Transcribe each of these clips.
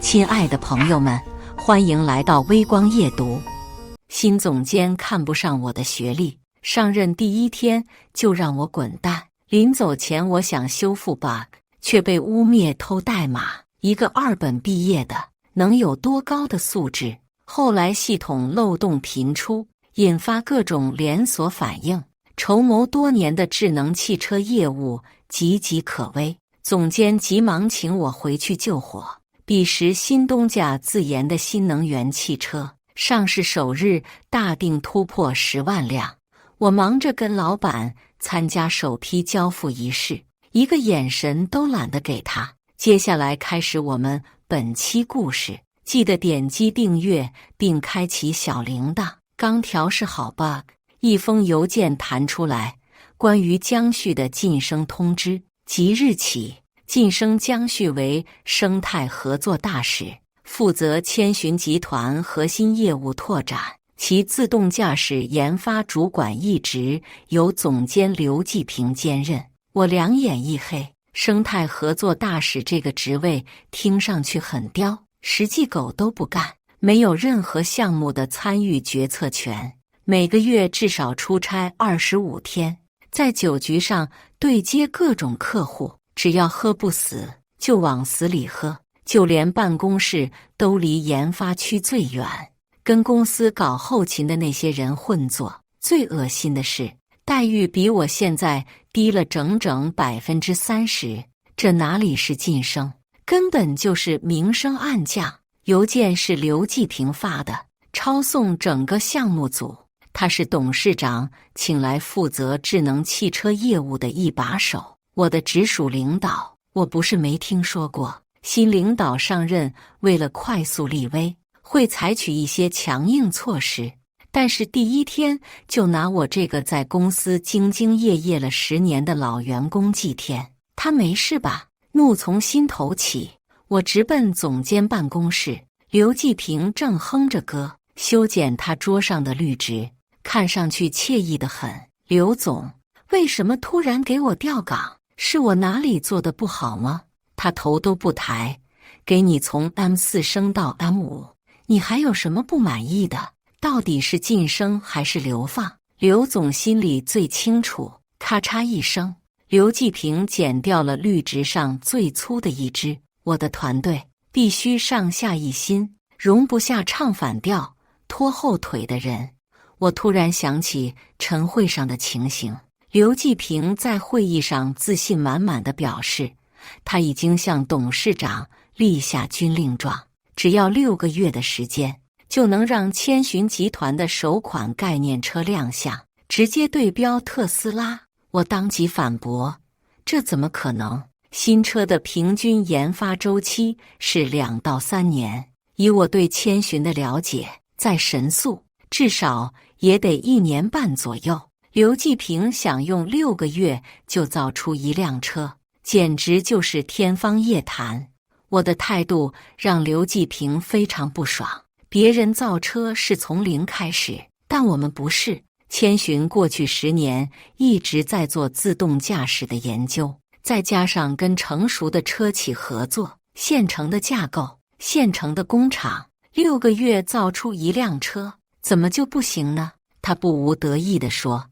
亲爱的朋友们，欢迎来到微光夜读。新总监看不上我的学历，上任第一天就让我滚蛋。临走前，我想修复 bug， 却被污蔑偷代码。一个2本毕业的，能有多高的素质？后来系统漏洞频出，引发各种连锁反应。筹谋多年的智能汽车业务岌岌可危，总监急忙请我回去救火。彼时新东家自研的新能源汽车上市首日大定突破10万辆，我忙着跟老板参加首批交付仪式，一个眼神都懒得给他。接下来开始我们本期故事，记得点击订阅并开启小铃铛。刚调试好 bug， 一封邮件弹出来，关于江旭的晋升通知，即日起晋升江旭为生态合作大使，负责千寻集团核心业务拓展，其自动驾驶研发主管一职由总监刘继平兼任。我两眼一黑，生态合作大使这个职位听上去很刁，实际狗都不干，没有任何项目的参与决策权，每个月至少出差25天，在酒局上对接各种客户，只要喝不死就往死里喝，就连办公室都离研发区最远，跟公司搞后勤的那些人混作。最恶心的是，待遇比我现在低了整整30%，这哪里是晋升，根本就是明升暗降。邮件是刘继平发的，抄送整个项目组，他是董事长请来负责智能汽车业务的一把手，我的直属领导。我不是没听说过，新领导上任为了快速立威，会采取一些强硬措施，但是第一天就拿我这个在公司兢兢业业了10年的老员工祭天，他没事吧？怒从心头起，我直奔总监办公室，刘继平正哼着歌修剪他桌上的绿植，看上去惬意得很。刘总，为什么突然给我调岗？是我哪里做的不好吗？他头都不抬，给你从 M4 升到 M5， 你还有什么不满意的？到底是晋升还是流放？刘总心里最清楚。咔嚓一声，刘继平剪掉了绿植上最粗的一枝。我的团队必须上下一心，容不下唱反调、拖后腿的人。我突然想起晨会上的情形，刘继平在会议上自信满满地表示，他已经向董事长立下军令状，只要6个月的时间，就能让千寻集团的首款概念车亮相，直接对标特斯拉。我当即反驳，这怎么可能？新车的平均研发周期是2到3年，以我对千寻的了解，再神速至少也得1年半左右。刘继平想用6个月就造出一辆车，简直就是天方夜谭。我的态度让刘继平非常不爽，别人造车是从零开始，但我们不是。千寻过去10年一直在做自动驾驶的研究，再加上跟成熟的车企合作，现成的架构、现成的工厂，6个月造出一辆车，怎么就不行呢？他不无得意地说，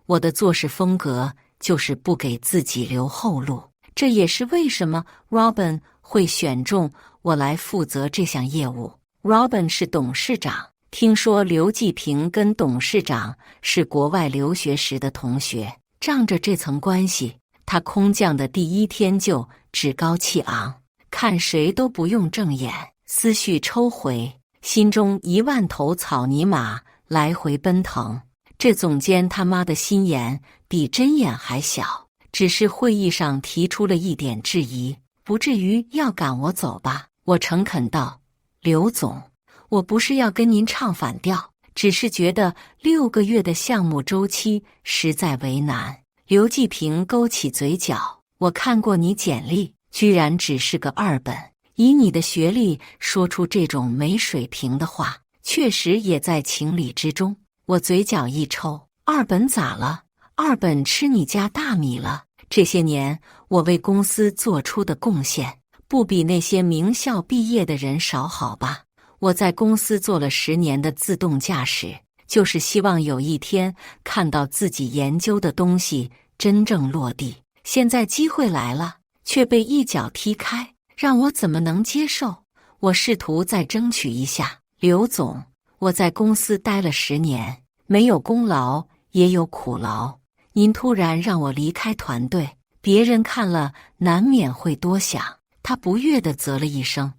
我的做事风格就是不给自己留后路，这也是为什么 Robin 会选中我来负责这项业务。Robin 是董事长，听说刘继平跟董事长是国外留学时的同学，仗着这层关系，他空降的第一天就趾高气昂，看谁都不用正眼，思绪抽回，心中1万头草泥马来回奔腾。这总监他妈的心眼比针眼还小，只是会议上提出了一点质疑，不至于要赶我走吧？我诚恳道，刘总，我不是要跟您唱反调，只是觉得6个月的项目周期实在为难。刘继平勾起嘴角，我看过你简历，居然只是个2本，以你的学历说出这种没水平的话，确实也在情理之中。我嘴角一抽，2本咋了？2本吃你家大米了？这些年我为公司做出的贡献，不比那些名校毕业的人少好吧？我在公司做了10年的自动驾驶，就是希望有一天看到自己研究的东西真正落地。现在机会来了，却被一脚踢开，让我怎么能接受？我试图再争取一下。刘总，我在公司待了10年，没有功劳也有苦劳。您突然让我离开团队，别人看了难免会多想。他不悦地啧了一声，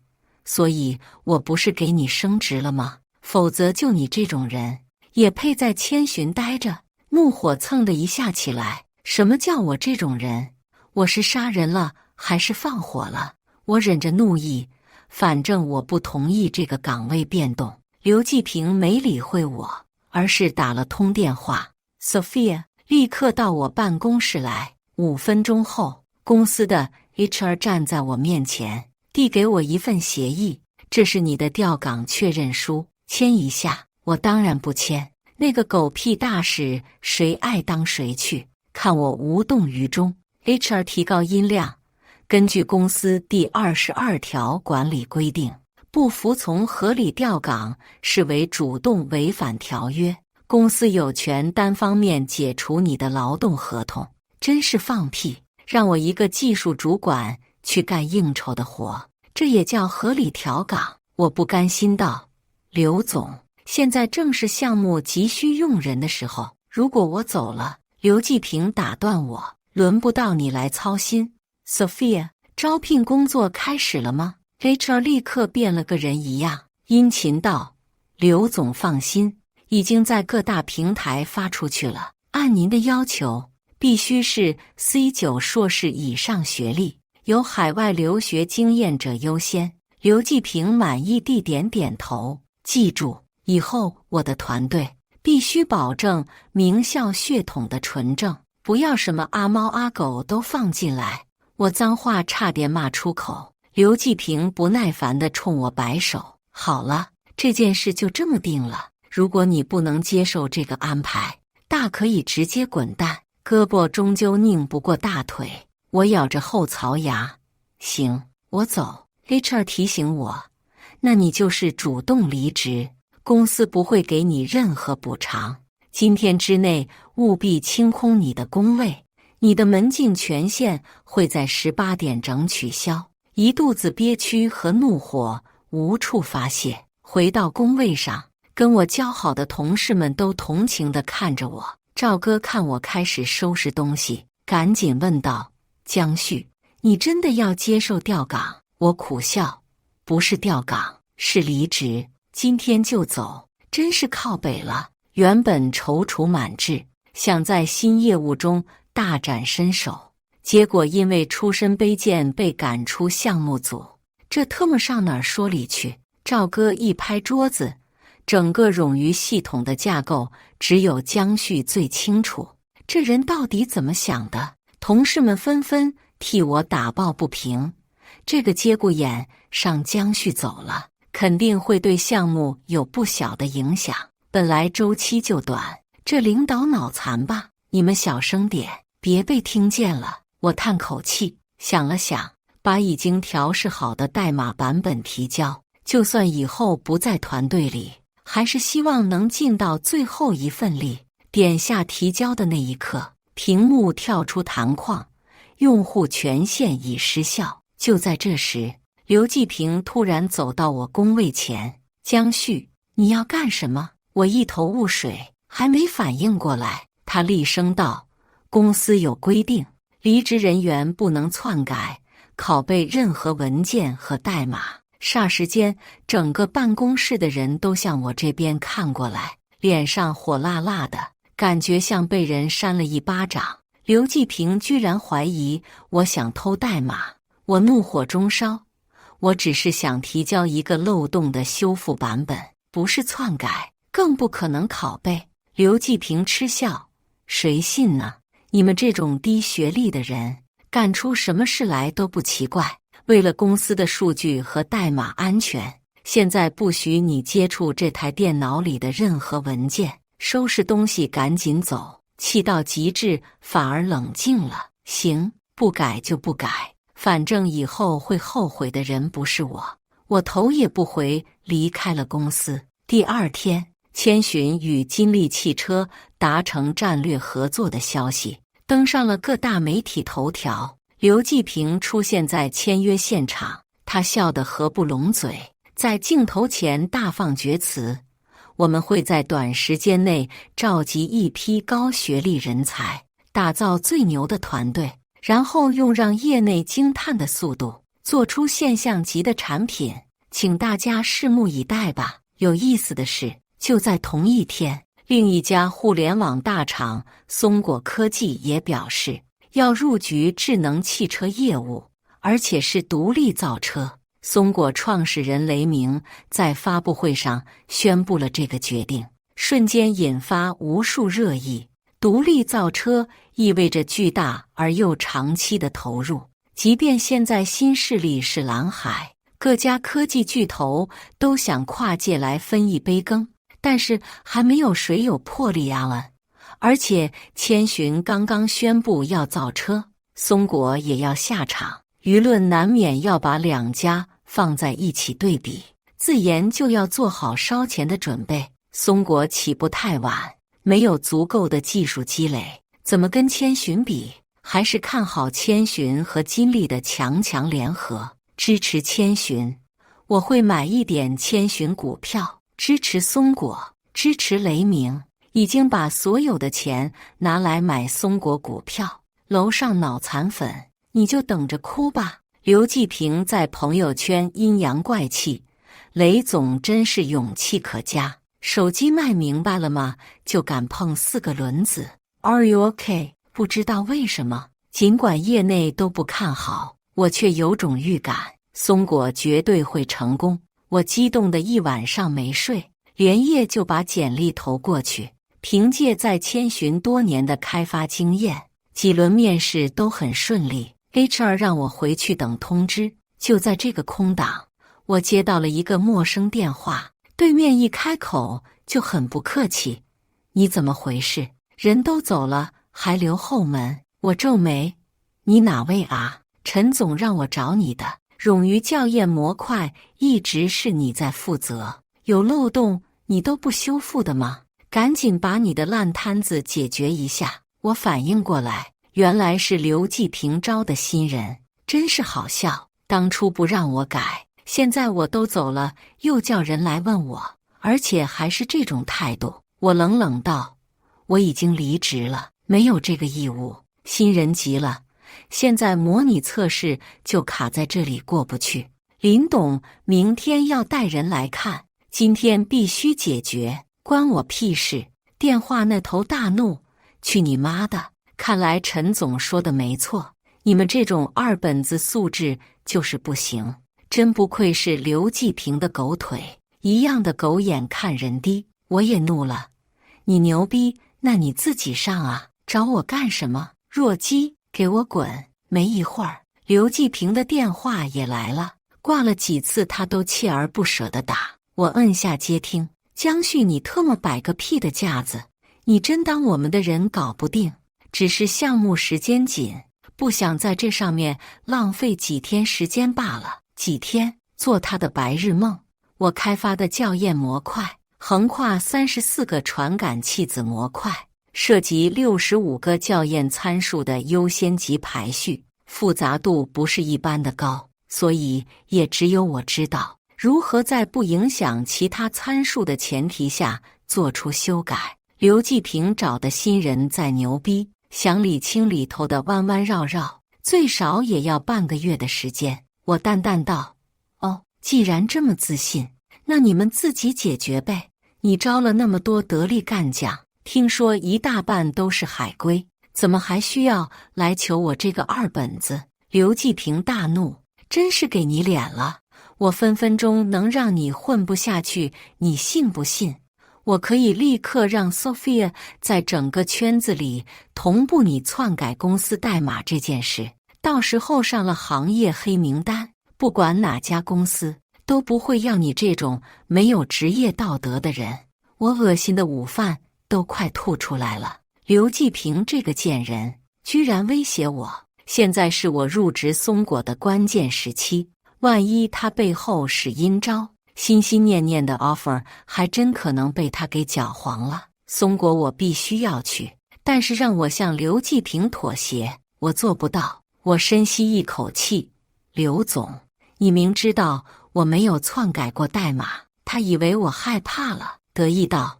所以我不是给你升职了吗？否则就你这种人，也配在千寻待着？怒火蹭的一下起来。什么叫我这种人？我是杀人了还是放火了？我忍着怒意，反正我不同意这个岗位变动。刘继平没理会我，而是打了通电话。Sophia， 立刻到我办公室来。5分钟后，公司的 HR 站在我面前，递给我一份协议。这是你的调岗确认书，签一下。我当然不签，那个狗屁大使谁爱当谁去。看我无动于衷。HR 提高音量，根据公司第22条管理规定，不服从合理调岗视为主动违反条约，公司有权单方面解除你的劳动合同。真是放屁，让我一个技术主管去干应酬的活，这也叫合理调岗？我不甘心道：刘总，现在正是项目急需用人的时候，如果我走了，刘继平打断我，轮不到你来操心。Sophia， 招聘工作开始了吗？ HR 立刻变了个人一样，殷勤道：刘总放心，已经在各大平台发出去了。按您的要求，必须是 C9 硕士以上学历，有海外留学经验者优先。刘继平满意地点点头。记住，以后我的团队必须保证名校血统的纯正，不要什么阿猫阿狗都放进来。我脏话差点骂出口。刘继平不耐烦地冲我摆手：好了，这件事就这么定了。如果你不能接受这个安排，大可以直接滚蛋。胳膊终究拧不过大腿，我咬着后槽牙。行，我走。HR 提醒我，那你就是主动离职，公司不会给你任何补偿。今天之内务必清空你的工位，你的门禁权限会在18点整取消。一肚子憋屈和怒火无处发泄，回到工位上，跟我交好的同事们都同情地看着我。赵哥看我开始收拾东西，赶紧问道：江旭，你真的要接受调岗？我苦笑，不是调岗，是离职，今天就走，真是靠北了。原本踌躇满志，想在新业务中大展身手，结果因为出身卑贱被赶出项目组，这特么上哪儿说理去？赵哥一拍桌子，整个冗余系统的架构只有江旭最清楚，这人到底怎么想的？同事们纷纷替我打抱不平。这个节骨眼上江旭走了，肯定会对项目有不小的影响。本来周期就短，这领导脑残吧？你们小声点，别被听见了。我叹口气，想了想，把已经调试好的代码版本提交。就算以后不在团队里，还是希望能尽到最后一份力。点下提交的那一刻，屏幕跳出弹框，用户权限已失效。就在这时，刘继平突然走到我工位前：江旭，你要干什么？我一头雾水，还没反应过来，他厉声道：公司有规定，离职人员不能篡改、拷贝任何文件和代码。霎时间，整个办公室的人都向我这边看过来，脸上火辣辣的，感觉像被人扇了一巴掌。刘继平居然怀疑我想偷代码，我怒火中烧。我只是想提交一个漏洞的修复版本，不是篡改，更不可能拷贝。刘继平嗤笑：谁信呢？你们这种低学历的人，干出什么事来都不奇怪。为了公司的数据和代码安全，现在不许你接触这台电脑里的任何文件，收拾东西赶紧走。气到极致，反而冷静了。行，不改就不改，反正以后会后悔的人不是我。我头也不回离开了公司。第二天，千寻与金利汽车达成战略合作的消息登上了各大媒体头条。刘继平出现在签约现场，他笑得合不拢嘴，在镜头前大放厥词：我们会在短时间内召集一批高学历人才，打造最牛的团队，然后用让业内惊叹的速度做出现象级的产品，请大家拭目以待吧。有意思的是，就在同一天，另一家互联网大厂松果科技也表示要入局智能汽车业务，而且是独立造车。松果创始人雷鸣在发布会上宣布了这个决定，瞬间引发无数热议。独立造车意味着巨大而又长期的投入，即便现在新势力是蓝海，各家科技巨头都想跨界来分一杯羹，但是还没有谁有魄力啊！而且千寻刚刚宣布要造车，松果也要下场，舆论难免要把两家放在一起对比，自研就要做好烧钱的准备。松果起步太晚，没有足够的技术积累，怎么跟千寻比？还是看好千寻和金利的强联合，支持千寻。我会买一点千寻股票，支持松果，支持雷鸣。已经把所有的钱拿来买松果股票，楼上脑残粉，你就等着哭吧。刘继平在朋友圈阴阳怪气：雷总真是勇气可嘉，手机卖明白了吗？就敢碰4个轮子。Are you okay？ 不知道为什么，尽管业内都不看好，我却有种预感，松果绝对会成功。我激动的一晚上没睡，连夜就把简历投过去。凭借在千寻多年的开发经验，几轮面试都很顺利。HR 让我回去等通知。就在这个空档，我接到了一个陌生电话，对面一开口就很不客气：“你怎么回事？人都走了，还留后门？”我皱眉：“你哪位啊？陈总让我找你的。冗余校验模块一直是你在负责，有漏洞你都不修复的吗？赶紧把你的烂摊子解决一下。”我反应过来，原来是刘继平招的新人，真是好笑。当初不让我改，现在我都走了，又叫人来问我，而且还是这种态度。我冷冷道：“我已经离职了，没有这个义务。”新人急了：“现在模拟测试就卡在这里过不去，林董明天要带人来看，今天必须解决。”关我屁事！电话那头大怒：“去你妈的！看来陈总说的没错，你们这种二本子素质就是不行，真不愧是刘继平的狗腿，一样的狗眼看人低。”我也怒了：“你牛逼，那你自己上啊，找我干什么？弱鸡，给我滚！”没一会儿，刘继平的电话也来了，挂了几次他都锲而不舍地打。我摁下接听：“江旭，你特么摆个屁的架子！你真当我们的人搞不定？只是项目时间紧，不想在这上面浪费几天时间罢了。”几天？做他的白日梦。我开发的校验模块横跨34个传感器子模块，涉及65个校验参数的优先级排序，复杂度不是一般的高，所以也只有我知道如何在不影响其他参数的前提下做出修改。刘继平找的新人再牛逼，想理清里头的弯弯绕绕，最少也要半个月的时间。我淡淡道：“哦，既然这么自信，那你们自己解决呗。你招了那么多得力干将，听说一大半都是海归，怎么还需要来求我这个二本子？”刘继平大怒：“真是给你脸了！我分分钟能让你混不下去，你信不信？我可以立刻让 Sophia 在整个圈子里同步你篡改公司代码这件事，到时候上了行业黑名单，不管哪家公司都不会要你这种没有职业道德的人。”我恶心的午饭都快吐出来了。刘继平这个贱人居然威胁我，现在是我入职松果的关键时期，万一他背后是阴招，心心念念的 offer 还真可能被他给搅黄了。松果我必须要去，但是让我向刘继平妥协，我做不到。我深吸一口气，刘总，你明知道我没有篡改过代码。他以为我害怕了，得意道：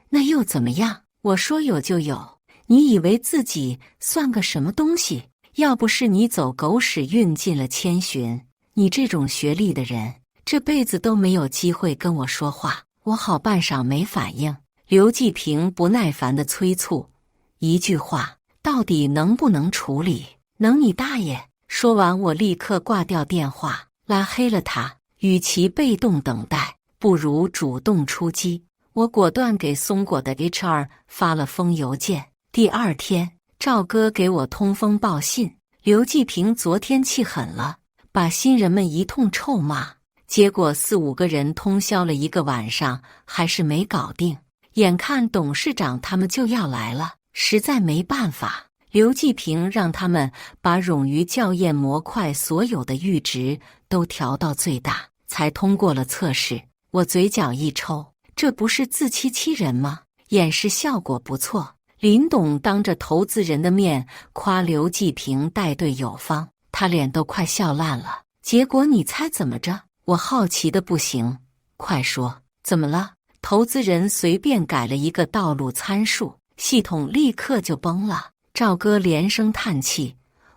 那又怎么样？我说有就有，你以为自己算个什么东西？要不是你走狗屎运进了千寻，你这种学历的人这辈子都没有机会跟我说话。我好半晌没反应，刘继平不耐烦地催促：一句话，到底能不能处理？能你大爷！说完，我立刻挂掉电话，拉黑了他。与其被动等待，不如主动出击。我果断给松果的 HR 发了封邮件。第二天，赵哥给我通风报信，刘继平昨天气狠了，把新人们一通臭骂，结果4、5个人通宵了一个晚上，还是没搞定。眼看董事长他们就要来了，实在没办法，刘继平让他们把冗余校验模块所有的阈值都调到最大，才通过了测试。我嘴角一抽，这不是自欺欺人吗？演示效果不错。林董当着投资人的面夸刘继平带队有方，他脸都快笑烂了。结果你猜怎么着？我好奇的不行，快说，怎么了？投资人随便改了一个道路参数，系统立刻就崩了。赵哥连声叹气，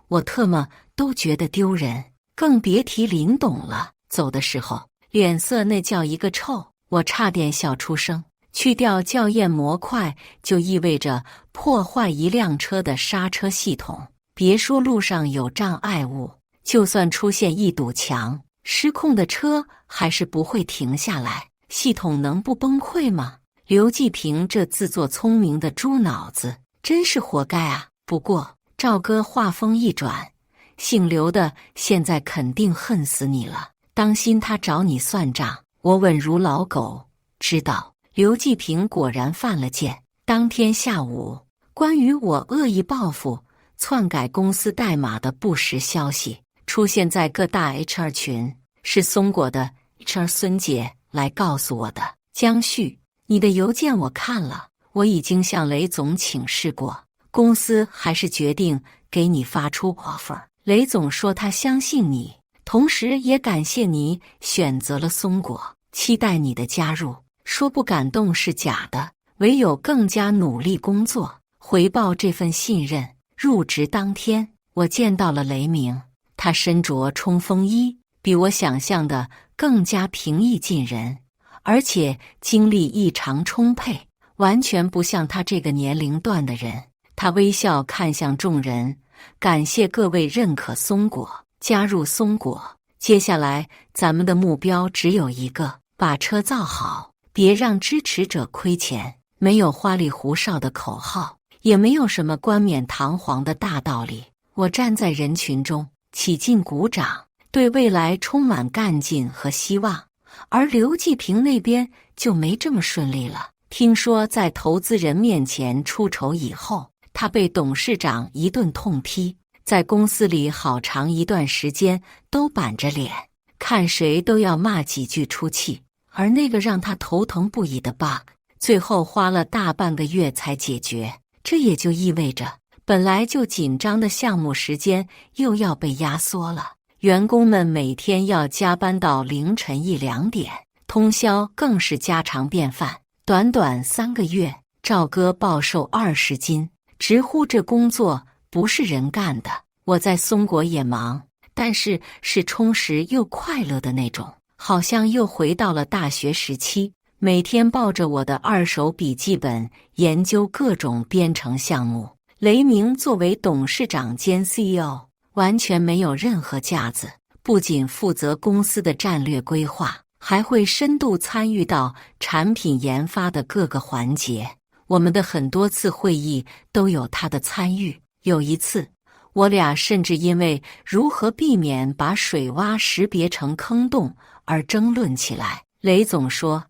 我特么都觉得丢人，更别提林董了。走的时候脸色那叫一个臭，我差点笑出声。去掉校验模块就意味着破坏一辆车的刹车系统，别说路上有障碍物，就算出现一堵墙，失控的车还是不会停下来，系统能不崩溃吗？刘继平这自作聪明的猪脑子真是活该啊。不过赵哥话锋一转，姓刘的现在肯定恨死你了，当心他找你算账。我稳如老狗，知道。刘继平果然犯了贱。当天下午，关于我恶意报复、篡改公司代码的不实消息出现在各大 HR 群，是松果的 HR 孙姐来告诉我的。江旭，你的邮件我看了，我已经向雷总请示过，公司还是决定给你发出 offer。雷总说他相信你，同时也感谢你选择了松果，期待你的加入。说不感动是假的，唯有更加努力工作，回报这份信任。入职当天，我见到了雷鸣，他身着冲锋衣，比我想象的更加平易近人，而且精力异常充沛，完全不像他这个年龄段的人。他微笑看向众人，感谢各位认可松果，加入松果。接下来咱们的目标只有一个，把车造好，别让支持者亏钱。没有花里胡哨的口号，也没有什么冠冕堂皇的大道理。我站在人群中，起劲鼓掌，对未来充满干劲和希望。而刘继平那边就没这么顺利了。听说在投资人面前出丑以后，他被董事长一顿痛批，在公司里好长一段时间都板着脸，看谁都要骂几句出气。而那个让他头疼不已的 bug， 最后花了大半个月才解决。这也就意味着，本来就紧张的项目时间又要被压缩了。员工们每天要加班到凌晨1、2点，通宵更是家常便饭。短短3个月，赵哥暴瘦20斤，直呼这工作不是人干的。我在松果也忙，但是是充实又快乐的那种。好像又回到了大学时期，每天抱着我的2手笔记本研究各种编程项目。雷鸣作为董事长兼 CEO， 完全没有任何架子，不仅负责公司的战略规划，还会深度参与到产品研发的各个环节。我们的很多次会议都有他的参与。有一次，我俩甚至因为如何避免把水洼识别成坑洞而争论起来。雷总说，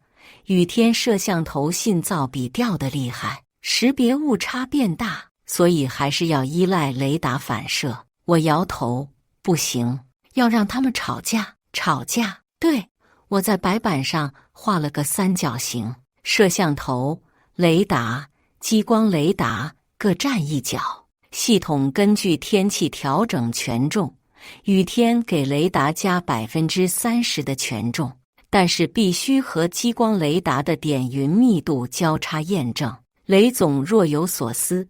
雨天摄像头信噪比掉得厉害，识别误差变大，所以还是要依赖雷达反射。我摇头，不行，要让他们吵架。吵架？对，我在白板上画了个三角形，摄像头、雷达、激光雷达各占一角，系统根据天气调整权重，雨天给雷达加30%的权重，但是必须和激光雷达的点云密度交叉验证。雷总若有所思，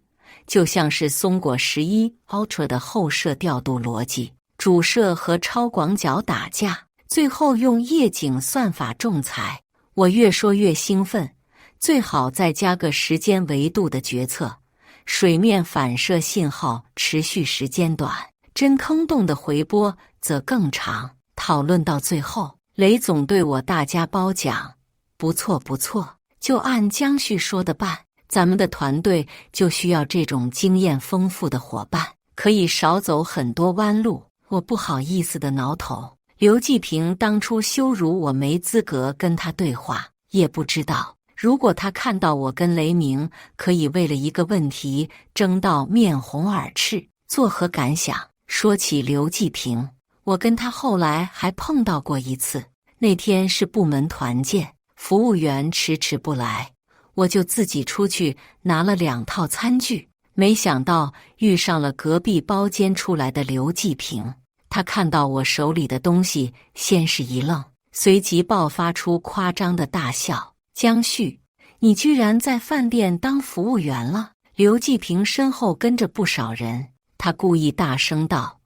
就像是松果11 Ultra 的后摄调度逻辑，主摄和超广角打架，最后用夜景算法仲裁。我越说越兴奋，最好再加个时间维度的决策，水面反射信号持续时间短，真坑洞的回波则更长。讨论到最后，雷总对我大加褒奖，不错不错，就按江旭说的办，咱们的团队就需要这种经验丰富的伙伴，可以少走很多弯路。我不好意思的挠头，刘继平当初羞辱我没资格跟他对话，也不知道如果他看到我跟雷鸣可以为了一个问题争到面红耳赤，作何感想。说起刘继平，我跟他后来还碰到过一次，那天是部门团建，服务员迟迟不来，我就自己出去拿了2套餐具，没想到遇上了隔壁包间出来的刘继平。他看到我手里的东西，先是一愣，随即爆发出夸张的大笑。江旭，你居然在饭店当服务员了？刘继平身后跟着不少人，他故意大声道：“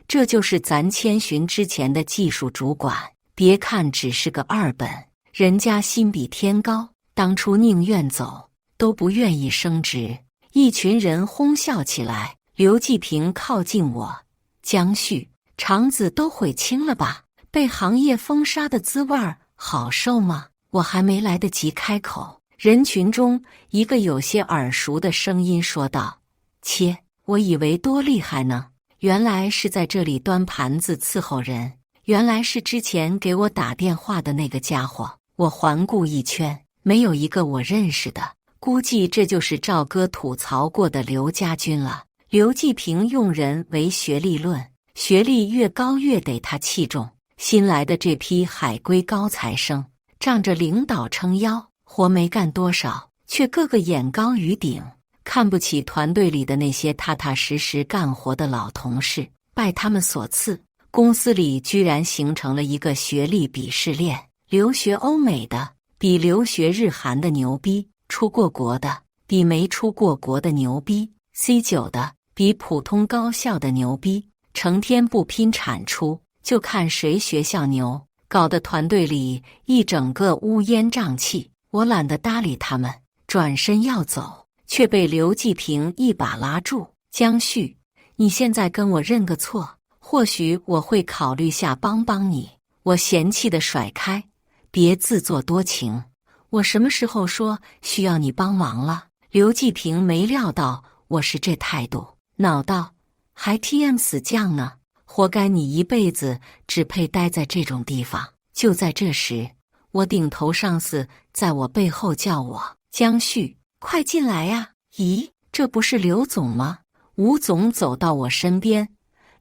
这就是咱千寻之前的技术主管，别看只是个2本，人家心比天高。”当初宁愿走，都不愿意升职。一群人哄笑起来。刘继平靠近我，江旭，肠子都悔青了吧？被行业封杀的滋味好受吗？我还没来得及开口，人群中一个有些耳熟的声音说道：“切，我以为多厉害呢，原来是在这里端盘子伺候人，原来是之前给我打电话的那个家伙。”我环顾一圈，没有一个我认识的，估计这就是赵哥吐槽过的刘家军了。刘继平用人为学历论，学历越高越得他器重。新来的这批海归高材生，仗着领导撑腰，活没干多少，却个个眼高于顶，看不起团队里的那些踏踏实实干活的老同事。拜他们所赐，公司里居然形成了一个学历鄙视链。留学欧美的比留学日韩的牛逼，出过国的比没出过国的牛逼，C9的比普通高校的牛逼，成天不拼产出，就看谁学校牛，搞得团队里一整个乌烟瘴气。我懒得搭理他们，转身要走，却被刘继平一把拉住。江旭，你现在跟我认个错，或许我会考虑下帮帮你。我嫌弃地甩开，别自作多情，我什么时候说需要你帮忙了？刘继平没料到我是这态度，恼道：“还 TM 死犟呢，活该你一辈子只配待在这种地方。”就在这时，我顶头上司在我背后叫我：“江旭，快进来呀！”咦，这不是刘总吗？吴总走到我身边，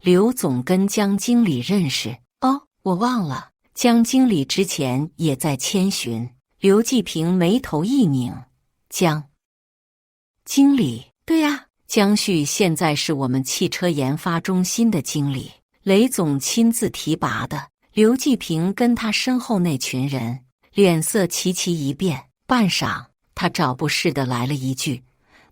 刘总跟江经理认识。哦，我忘了。江经理之前也在千寻。刘继平眉头一拧，江经理？对呀，江旭现在是我们汽车研发中心的经理，雷总亲自提拔的。刘继平跟他身后那群人脸色齐齐一变，半晌，他找不似的来了一句：“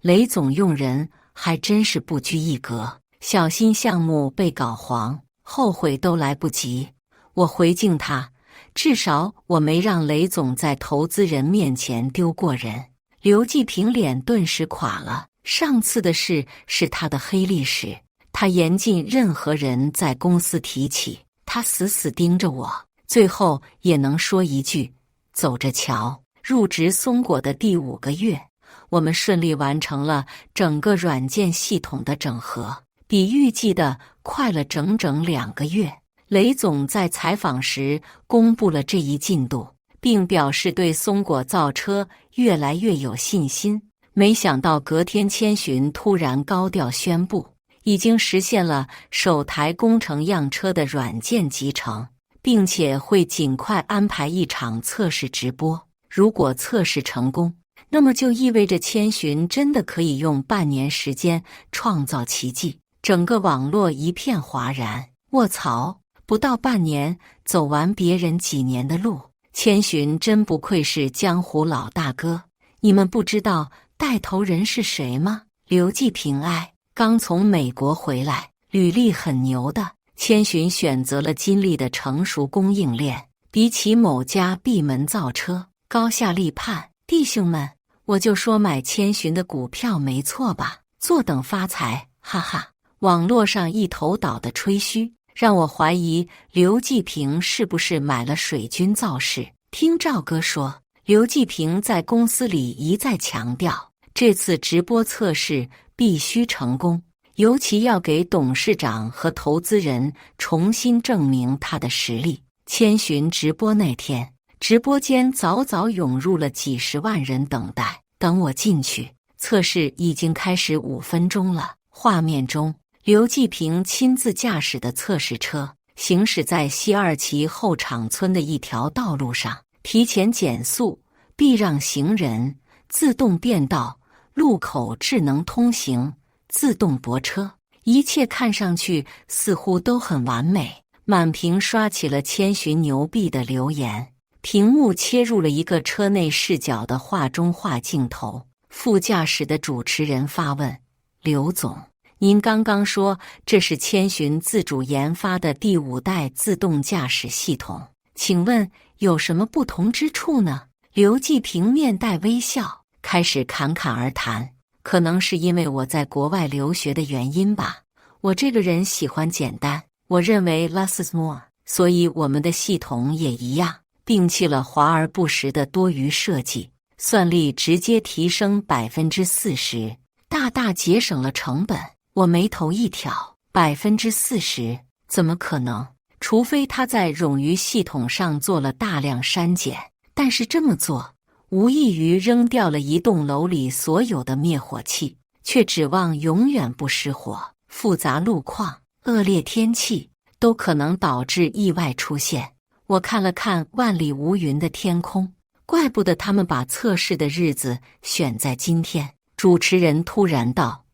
雷总用人还真是不拘一格，小心项目被搞黄，后悔都来不及。”我回敬他，至少我没让雷总在投资人面前丢过人。刘继平脸顿时垮了，上次的事是他的黑历史，他严禁任何人在公司提起，他死死盯着我，最后也能说一句：“走着瞧。”入职松果的第5个月，我们顺利完成了整个软件系统的整合，比预计的快了整整2个月。雷总在采访时公布了这一进度，并表示对松果造车越来越有信心。没想到隔天千寻突然高调宣布，已经实现了首台工程样车的软件集成，并且会尽快安排一场测试直播。如果测试成功，那么就意味着千寻真的可以用半年时间创造奇迹，整个网络一片哗然。卧槽，不到半年走完别人几年的路，千寻真不愧是江湖老大哥。你们不知道带头人是谁吗？刘继平爱，刚从美国回来，履历很牛的。千寻选择了金立的成熟供应链，比起某家闭门造车，高下立判。弟兄们，我就说买千寻的股票没错吧？坐等发财，哈哈！网络上一头倒的吹嘘，让我怀疑刘继平是不是买了水军造势。听赵哥说，刘继平在公司里一再强调，这次直播测试必须成功，尤其要给董事长和投资人重新证明他的实力。千寻直播那天，直播间早早涌入了几十万人等待。等我进去，测试已经开始5分钟了。画面中，刘继平亲自驾驶的测试车行驶在西二旗后场村的一条道路上，提前减速、避让行人、自动变道、路口智能通行、自动泊车，一切看上去似乎都很完美。满屏刷起了千寻牛逼的留言，屏幕切入了一个车内视角的画中画镜头。副驾驶的主持人发问：刘总，您刚刚说这是千寻自主研发的第5代自动驾驶系统，请问有什么不同之处呢？刘继平面带微笑，开始侃侃而谈。可能是因为我在国外留学的原因吧，我这个人喜欢简单，我认为 less is more， 所以我们的系统也一样，摒弃了华而不实的多余设计，算力直接提升 40%， 大大节省了成本。我眉头一挑， 40%？ 怎么可能？除非他在冗余系统上做了大量删减，但是这么做无异于扔掉了一栋楼里所有的灭火器，却指望永远不失火。复杂路况、恶劣天气都可能导致意外出现。我看了看万里无云的天空，怪不得他们把测试的日子选在今天。主持人突然道：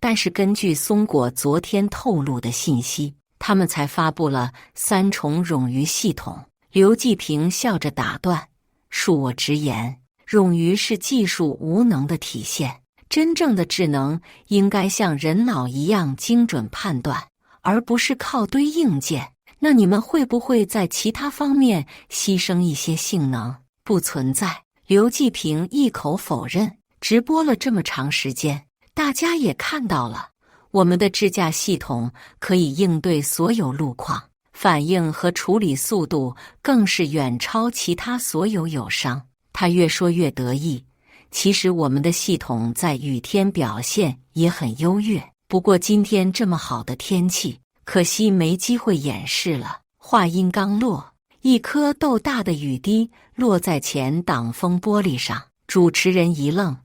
但是根据松果昨天透露的信息，他们才发布了3重冗余系统。刘继平笑着打断：恕我直言，冗余是技术无能的体现，真正的智能应该像人脑一样精准判断，而不是靠堆硬件。那你们会不会在其他方面牺牲一些性能？不存在。刘继平一口否认。直播了这么长时间，大家也看到了，我们的智驾系统可以应对所有路况，反应和处理速度更是远超其他所有友商。他越说越得意。其实我们的系统在雨天表现也很优越，不过今天这么好的天气，可惜没机会演示了。话音刚落，一颗豆大的雨滴落在前挡风玻璃上，主持人一愣：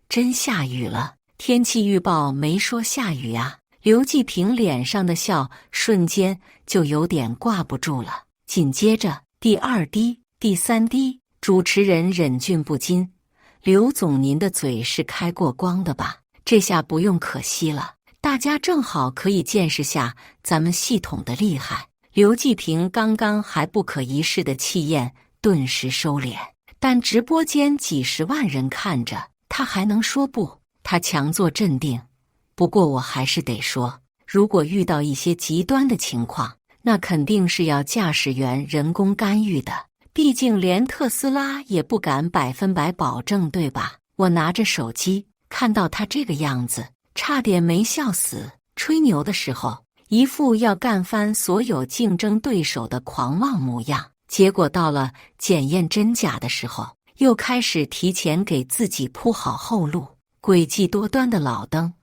真下雨了？天气预报没说下雨啊。刘继平脸上的笑瞬间就有点挂不住了。紧接着第2滴、第3滴，主持人忍俊不禁：刘总，您的嘴是开过光的吧？这下不用可惜了，大家正好可以见识下咱们系统的厉害。刘继平刚刚还不可一世的气焰顿时收敛，但直播间几十万人看着，他还能说不？他强作镇定。不过我还是得说，如果遇到一些极端的情况，那肯定是要驾驶员人工干预的，毕竟连特斯拉也不敢100%保证，对吧？我拿着手机看到他这个样子，差点没笑死。吹牛的时候一副要干翻所有竞争对手的狂妄模样，结果到了检验真假的时候，又开始提前给自己铺好后路。诡计多端的老登，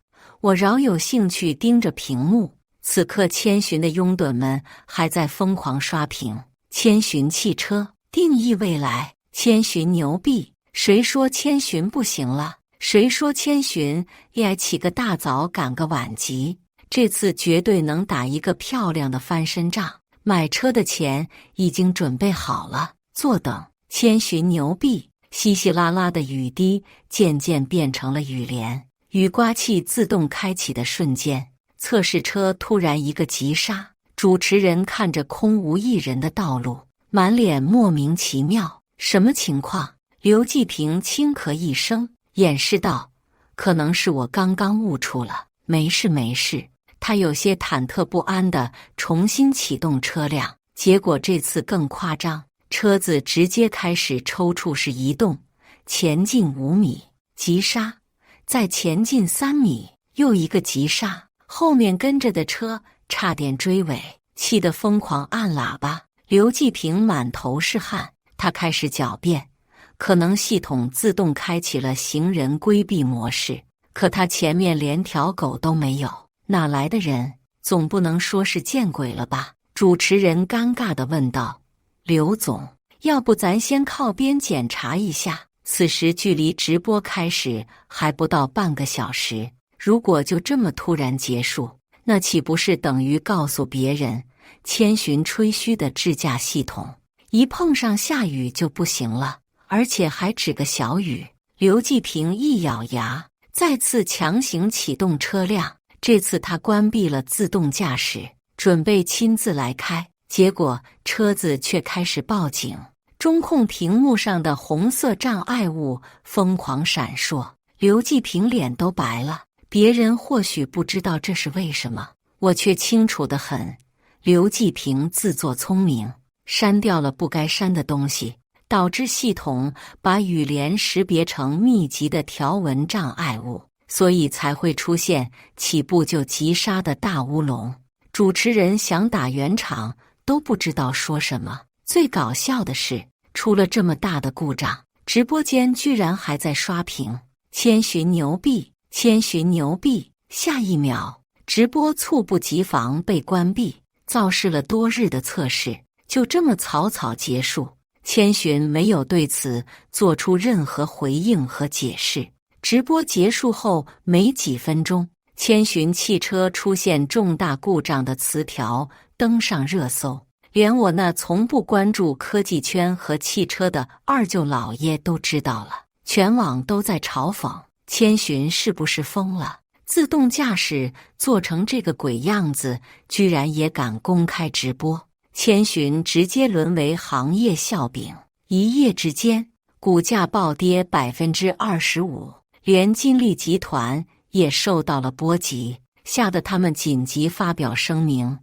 我饶有兴趣盯着屏幕。此刻千寻的拥趸们还在疯狂刷屏。千寻汽车定义未来，千寻牛逼，谁说千寻不行了？谁说千寻也起个大早赶个晚集？这次绝对能打一个漂亮的翻身仗。买车的钱已经准备好了，坐等。千寻牛逼！稀稀拉拉的雨滴渐渐变成了雨帘，雨刮器自动开启的瞬间，测试车突然一个急刹。主持人看着空无一人的道路，满脸莫名其妙，什么情况？刘继平轻咳一声，掩饰道：“可能是我刚刚误触了，没事没事。”他有些忐忑不安地重新启动车辆，结果这次更夸张，车子直接开始抽搐式移动，前进5米，急刹，再前进3米，又一个急刹，后面跟着的车差点追尾，气得疯狂按喇叭。刘继平满头是汗，他开始狡辩，可能系统自动开启了行人规避模式，可他前面连条狗都没有，哪来的人？总不能说是见鬼了吧？主持人尴尬地问道：“刘总，要不咱先靠边检查一下？”此时距离直播开始还不到半个小时，如果就这么突然结束，那岂不是等于告诉别人千寻吹嘘的智驾系统一碰上下雨就不行了，而且还只个小雨？刘继平一咬牙，再次强行启动车辆。这次他关闭了自动驾驶，准备亲自来开，结果车子却开始报警。中控屏幕上的红色障碍物疯狂闪烁，刘继平脸都白了。别人或许不知道这是为什么，我却清楚得很。刘继平自作聪明，删掉了不该删的东西，导致系统把雨帘识别成密集的条纹障碍物，所以才会出现起步就急刹的大乌龙。主持人想打圆场都不知道说什么。最搞笑的是，出了这么大的故障，直播间居然还在刷屏。千寻牛逼，千寻牛逼！下一秒，直播猝不及防被关闭，造势了多日的测试就这么草草结束。千寻没有对此做出任何回应和解释。直播结束后没几分钟，千寻汽车出现重大故障的词条登上热搜，连我那从不关注科技圈和汽车的二舅老爷都知道了。全网都在嘲讽千寻是不是疯了，自动驾驶做成这个鬼样子，居然也敢公开直播。千寻直接沦为行业笑柄，一夜之间股价暴跌25%，连金立集团也受到了波及，吓得他们紧急发表声明，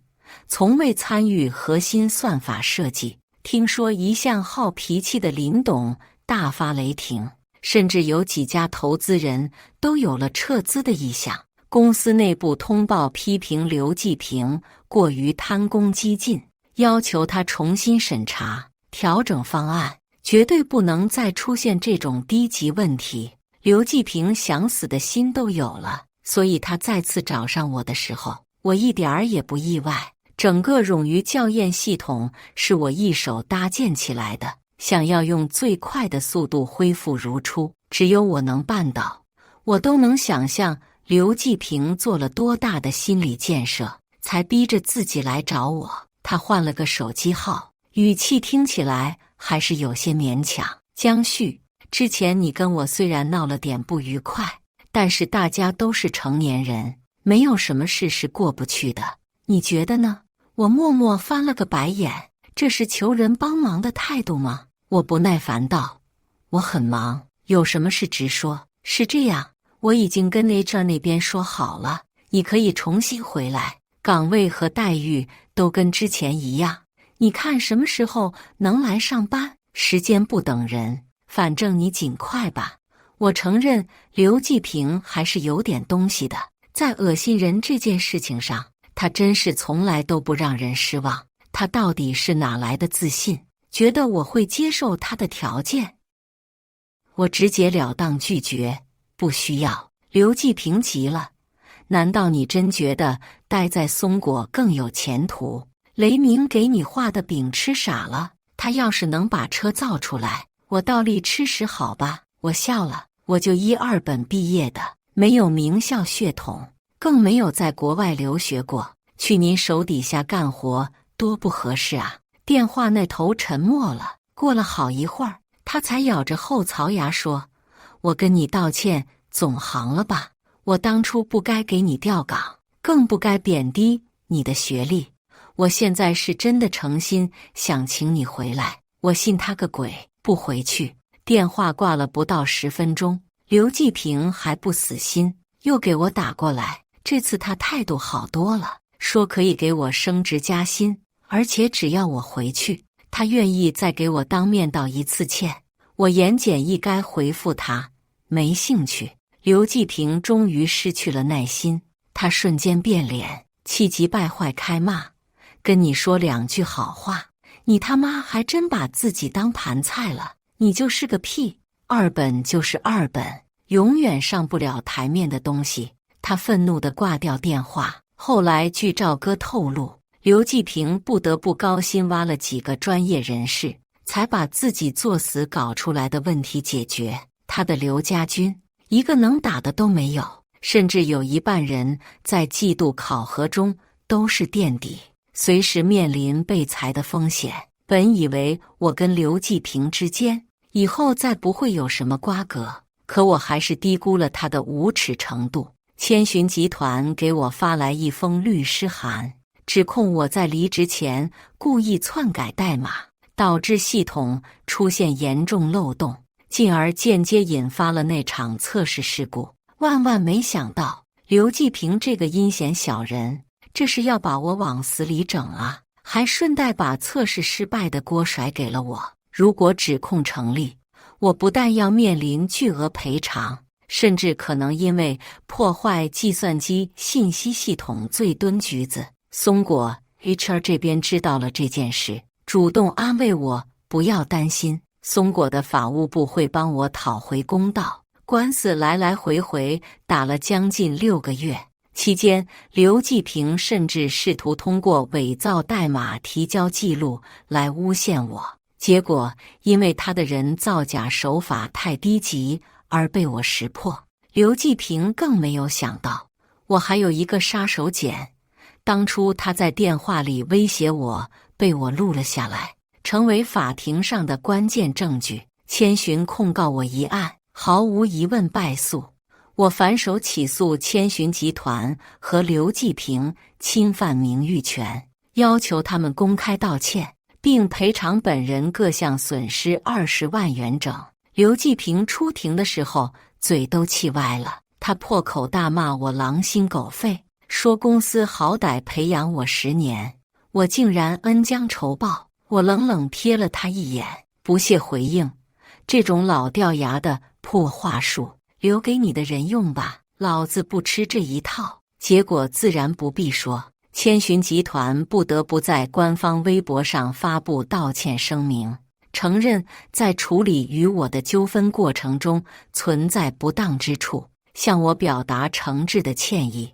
从未参与核心算法设计。听说一向好脾气的林董大发雷霆，甚至有几家投资人都有了撤资的意向。公司内部通报批评刘继平过于贪功激进，要求他重新审查调整方案，绝对不能再出现这种低级问题。刘继平想死的心都有了，所以他再次找上我的时候，我一点儿也不意外。整个冗余校验系统是我一手搭建起来的，想要用最快的速度恢复如初，只有我能办到。我都能想象刘继平做了多大的心理建设，才逼着自己来找我。他换了个手机号，语气听起来还是有些勉强。江旭，之前你跟我虽然闹了点不愉快，但是大家都是成年人，没有什么事是过不去的，你觉得呢？我默默翻了个白眼，这是求人帮忙的态度吗？我不耐烦道：“我很忙，有什么事直说。是这样，我已经跟 HR 那边说好了，你可以重新回来，岗位和待遇都跟之前一样。你看什么时候能来上班？时间不等人，反正你尽快吧。”我承认刘继平还是有点东西的，在恶心人这件事情上，他真是从来都不让人失望。他到底是哪来的自信，觉得我会接受他的条件？我直截了当拒绝，不需要。刘继平急了，难道你真觉得待在松果更有前途？雷鸣给你画的饼吃傻了，他要是能把车造出来，我倒立吃屎好吧？我笑了，我就1、2本毕业的，没有名校血统，更没有在国外留学过，去您手底下干活多不合适啊。电话那头沉默了，过了好一会儿，他才咬着后槽牙说：“我跟你道歉，总行了吧？我当初不该给你调岗，更不该贬低你的学历。我现在是真的诚心想请你回来，我信他个鬼，不回去。”电话挂了不到10分钟，刘继平还不死心，又给我打过来。这次他态度好多了，说可以给我升职加薪，而且只要我回去，他愿意再给我当面道一次歉。我言简意赅回复他没兴趣。刘继平终于失去了耐心，他瞬间变脸，气急败坏开骂：“跟你说2句好话，你他妈还真把自己当盘菜了！你就是个屁，二本就是二本，永远上不了台面的东西！”他愤怒地挂掉电话。后来据赵哥透露，刘继平不得不高薪挖了几个专业人士，才把自己作死搞出来的问题解决。他的刘家军一个能打的都没有，甚至有一半人在季度考核中都是垫底，随时面临被裁的风险。本以为我跟刘继平之间以后再不会有什么瓜葛，可我还是低估了他的无耻程度。千寻集团给我发来一封律师函，指控我在离职前故意篡改代码，导致系统出现严重漏洞，进而间接引发了那场测试事故。万万没想到，刘继平这个阴险小人，这是要把我往死里整啊！还顺带把测试失败的锅甩给了我。如果指控成立，我不但要面临巨额赔偿，甚至可能因为破坏计算机信息系统罪蹲局子。松果 HR 这边知道了这件事，主动安慰我不要担心，松果的法务部会帮我讨回公道。官司来来回回打了将近6个月，期间刘继平甚至试图通过伪造代码提交记录来诬陷我，结果因为他的人造假手法太低级而被我识破。刘继平更没有想到，我还有一个杀手锏。当初他在电话里威胁我，被我录了下来，成为法庭上的关键证据。千寻控告我一案，毫无疑问败诉。我反手起诉千寻集团和刘继平侵犯名誉权，要求他们公开道歉，并赔偿本人各项损失20万元整。刘继平出庭的时候嘴都气歪了，他破口大骂我狼心狗肺，说公司好歹培养我10年，我竟然恩将仇报。我冷冷瞥了他一眼，不屑回应：这种老掉牙的破话术留给你的人用吧，老子不吃这一套。结果自然不必说，千寻集团不得不在官方微博上发布道歉声明，承认在处理与我的纠纷过程中存在不当之处，向我表达诚挚的歉意。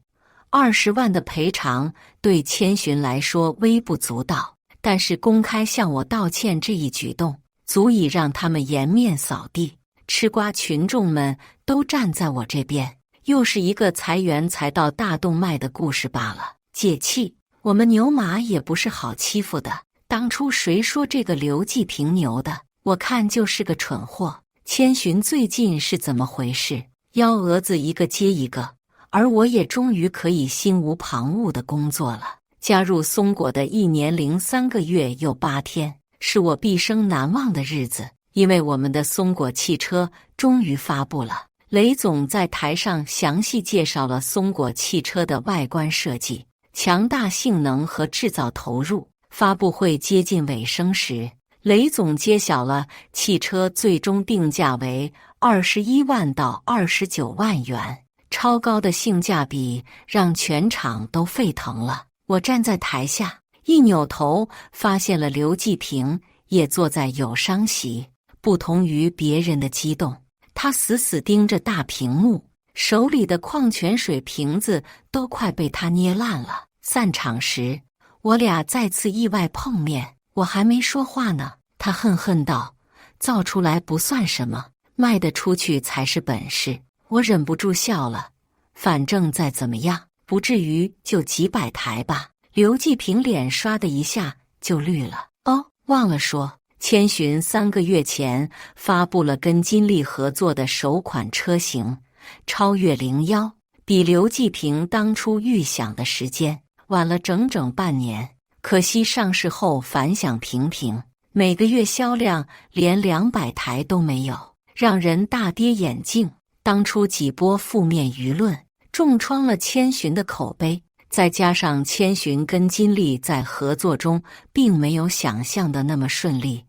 20万的赔偿对千寻来说微不足道，但是公开向我道歉这一举动，足以让他们颜面扫地。吃瓜群众们都站在我这边，又是一个裁员裁到大动脉的故事罢了。解气，我们牛马也不是好欺负的。当初谁说这个刘继平牛的？我看就是个蠢货。千寻最近是怎么回事？幺蛾子一个接一个，而我也终于可以心无旁骛的工作了。加入松果的1年03个月又8天，是我毕生难忘的日子。因为我们的松果汽车终于发布了，雷总在台上详细介绍了松果汽车的外观设计、强大性能和制造投入。发布会接近尾声时，雷总揭晓了汽车最终定价为21万到29万元，超高的性价比让全场都沸腾了。我站在台下，一扭头发现了刘继平也坐在友商席。不同于别人的激动，他死死盯着大屏幕，手里的矿泉水瓶子都快被他捏烂了。散场时，我俩再次意外碰面，我还没说话呢，他恨恨道：造出来不算什么，卖得出去才是本事。我忍不住笑了，反正再怎么样，不至于就几百台吧。刘继平脸刷的一下就绿了。哦，忘了说，千寻3个月前发布了跟金立合作的首款车型超越01，比刘继平当初预想的时间晚了整整半年。可惜上市后反响平平，每个月销量连200台都没有，让人大跌眼镜。当初几波负面舆论重创了千寻的口碑，再加上千寻跟金立在合作中并没有想象的那么顺利，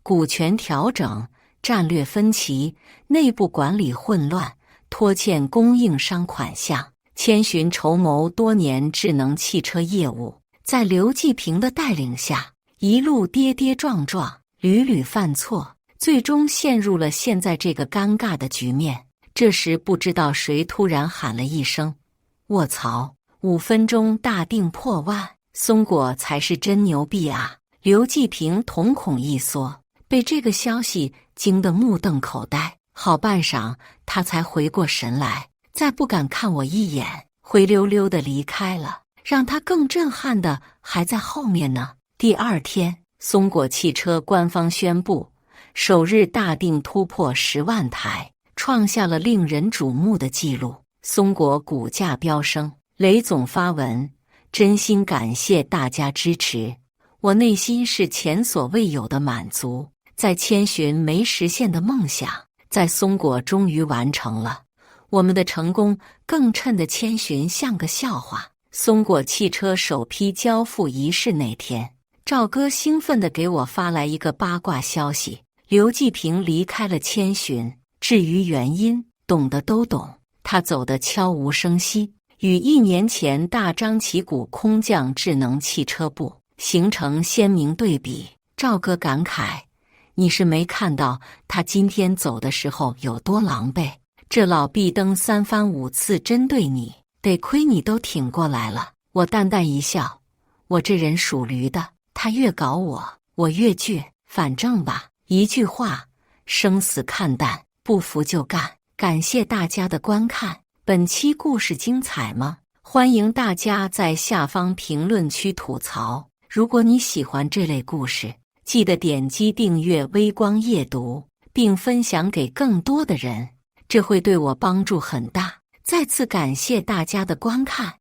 股权调整、战略分歧、内部管理混乱、拖欠供应商款项，千寻筹谋多年智能汽车业务，在刘继平的带领下，一路跌跌撞撞，屡屡犯错，最终陷入了现在这个尴尬的局面。这时不知道谁突然喊了一声：“卧槽！5分钟大定破万，松果才是真牛逼啊！”刘继平瞳孔一缩，被这个消息惊得目瞪口呆，好半晌他才回过神来，再不敢看我一眼，灰溜溜地离开了。让他更震撼的还在后面呢。第2天，松果汽车官方宣布，首日大定突破10万台，创下了令人瞩目的纪录。松果股价飙升，雷总发文，真心感谢大家支持，我内心是前所未有的满足。在千寻没实现的梦想，在松果终于完成了。我们的成功更衬得千寻像个笑话。松果汽车首批交付仪式那天，赵哥兴奋地给我发来一个八卦消息：刘继平离开了千寻。至于原因，懂的都懂，他走得悄无声息，与1年前大张旗鼓空降智能汽车部形成鲜明对比。赵哥感慨：你是没看到他今天走的时候有多狼狈，这老壁灯3番5次针对你，得亏你都挺过来了。我淡淡一笑，我这人属驴的，他越搞我越倔，反正吧，一句话，生死看淡，不服就干。感谢大家的观看，本期故事精彩吗？欢迎大家在下方评论区吐槽。如果你喜欢这类故事，记得点击订阅微光夜读，并分享给更多的人，这会对我帮助很大。再次感谢大家的观看。